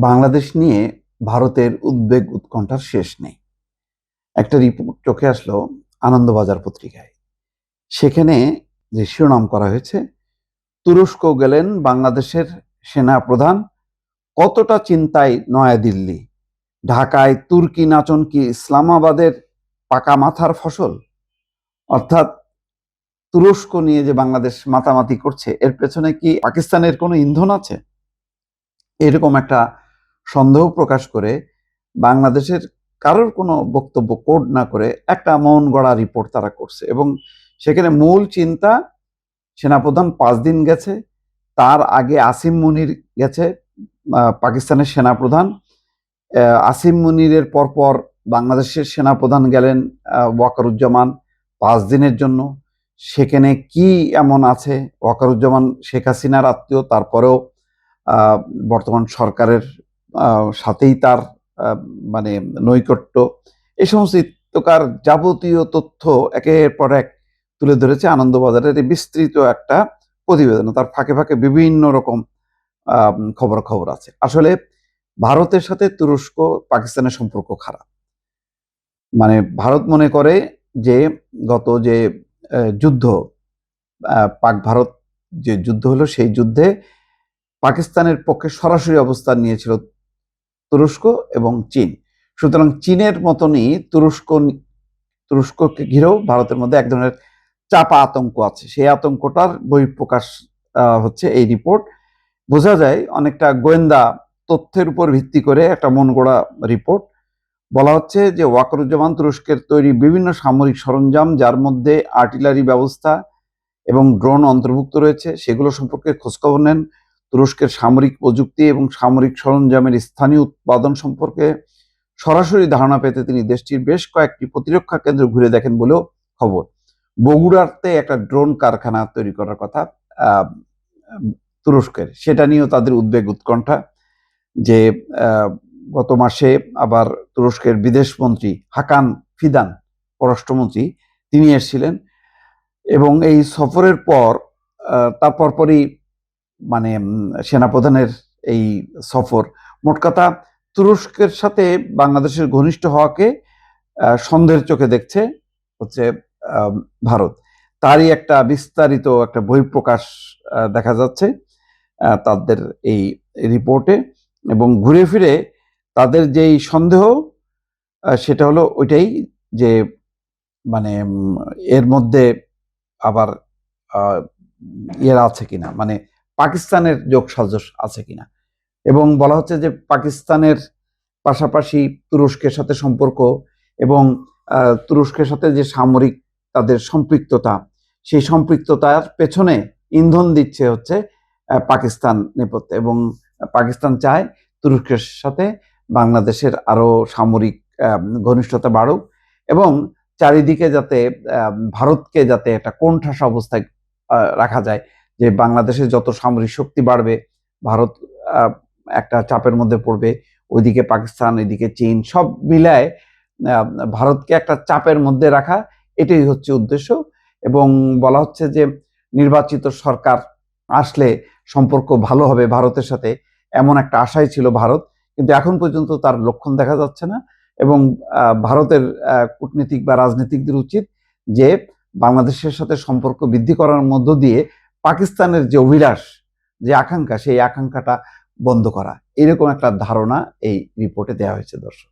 বাংলাদেশ নিয়ে ভারতের উদ্বেগ উৎকণ্ঠার শেষ নেই। একটা রিপোর্ট চোখে আসলো আনন্দবাজার পত্রিকায়। সেখানে যে শিরোনাম করা হয়েছে, তুরস্ক গেলেন বাংলাদেশের সেনা প্রধান, কতটা চিন্তায় নয়াদিল্লি, ঢাকায় তুর্কি নাচন কি ইসলামাবাদের পাকা মাথার ফসল। অর্থাৎ তুরস্ক নিয়ে যে বাংলাদেশ মাতামাতি করছে, এর পেছনে কি পাকিস্তানের কোনো ইন্ধন আছে? এরকম একটা সন্দেহ প্রকাশ করে বাংলাদেশের কারোর কোনো বক্তব্য কোড না করে একটা মন গড়া রিপোর্ট তারা করছে। এবং সেখানে মূল চিন্তা, সেনাপ্রধান 5 দিন গেছে, তার আগে আসিম মুনির গেছে, পাকিস্তানের সেনাপ্রধান। আসিম মুনিরের পরপর বাংলাদেশের সেনাপ্রধান গেলেন ওয়াকারুজ্জামান 5 দিনের জন্য। সেখানে কি এমন আছে? ওয়াকারুজ্জামান শেখ হাসিনার আত্মীয়, তারপরেও বর্তমান সরকারের সাথেই তার মানে নৈকট্য, এই সমস্ত ইত্যকার যাবতীয় তথ্য একের পর এক তুলে ধরেছে আনন্দবাজারের এই বিস্তৃত একটা প্রতিবেদন। তার ফাঁকে ফাঁকে বিভিন্ন রকম খবর আছে। আসলে ভারতের সাথে তুরস্ক পাকিস্তানের সম্পর্ক খারাপ। মানে ভারত মনে করে যে গত যে যুদ্ধ, পাক ভারত যে যুদ্ধ হলো, সেই যুদ্ধে পাকিস্তানের পক্ষে সরাসরি অবস্থান নিয়েছিল তুরস্ক এবং চীন। সুতরাং চীনের মতনই তুরস্ককে ঘিরেও ভারতের মধ্যে এক ধরনের চাপা আতঙ্ক আছে। সেই আতঙ্কটার বহিঃপ্রকাশ হচ্ছে এই রিপোর্ট। বোঝা যায় অনেকটা গোয়েন্দা তথ্যের উপর ভিত্তি করে একটা মন গড়া রিপোর্ট। বলা হচ্ছে যে ওয়াকারুজ্জামান তুরস্কের তৈরি বিভিন্ন সামরিক সরঞ্জাম, যার মধ্যে আর্টিলারি ব্যবস্থা এবং ড্রোন অন্তর্ভুক্ত রয়েছে, সেগুলো সম্পর্কে খোঁজখবর নেন। তুরস্কের সামরিক প্রযুক্তি এবং সামরিক সরঞ্জামের স্থানীয় উৎপাদন সম্পর্কে সরাসরি ধারণা পেতে তিনি দেশটির বেশ কয়েকটি প্রতিরক্ষা কেন্দ্র ঘুরে দেখেন বলেও খবর। বগুড়াতে একটা ড্রোন কারখানা তৈরি করার কথা তুরস্কের, সেটা নিয়েও তাদের উদ্বেগ উৎকণ্ঠা। যে গত মাসে আবার তুরস্কের বিদেশমন্ত্রী হাকান ফিদান, পররাষ্ট্রমন্ত্রী, তিনি এসেছিলেন। এবং এই সফরের পর তার পরপরই মানে সেনাপ্রধানের এই সফর, মোট কথা তুরস্কের সাথে বাংলাদেশের ঘনিষ্ঠ হওয়াকে সন্দেহের চোখে দেখছে হচ্ছে ভারত। তারই একটা বিস্তারিত একটা বহিঃপ্রকাশ দেখা যাচ্ছে তাদের এই রিপোর্টে। এবং ঘুরে ফিরে তাদের যেই সন্দেহ, সেটা হলো ওইটাই যে মানে এর মধ্যে আবার ইয়ের আছে কিনা, মানে পাকিস্তানের যোগসাজশ আছে কিনা। এবং বলা হচ্ছে যে পাকিস্তানের পাশাপাশি তুরস্কের সাথে সম্পর্ক এবং তুরস্কের সাথে যে সামরিক তাদের সম্পৃক্ততা, সেই সম্পৃক্ততার পেছনে ইন্ধন দিচ্ছে হচ্ছে পাকিস্তান নেপথ্যে। এবং পাকিস্তান চায় তুরস্কের সাথে বাংলাদেশের আরো সামরিক ঘনিষ্ঠতা বাড়ুক এবং চারিদিকে যাতে ভারতকে যাতে একটা কোণঠাসা অবস্থায় রাখা যায়, যে বাংলাদেশে যত সামরিক শক্তি বাড়বে ভারত একটা চাপের মধ্যে পড়বে। ওইদিকে পাকিস্তান, এদিকে চীন, সব মিলায় ভারতকে একটা চাপের মধ্যে রাখা, এটাই হচ্ছে উদ্দেশ্য। এবং বলা হচ্ছে যে নির্বাচিত সরকার আসলে সম্পর্ক ভালো হবে ভারতের সাথে, এমন একটা আশাই ছিল ভারত। কিন্তু এখন পর্যন্ত তার লক্ষণ দেখা যাচ্ছে না। এবং ভারতের কূটনীতিক বা রাজনীতিকদের উচিত যে বাংলাদেশের সাথে সম্পর্ক বৃদ্ধি করার মধ্য দিয়ে পাকিস্তানের যে অভিলাষ, যে আকাঙ্ক্ষা, সেই আকাঙ্ক্ষাটা বন্ধ করা, এরকম একটা ধারণা এই রিপোর্টে দেওয়া হয়েছে। দর্শক।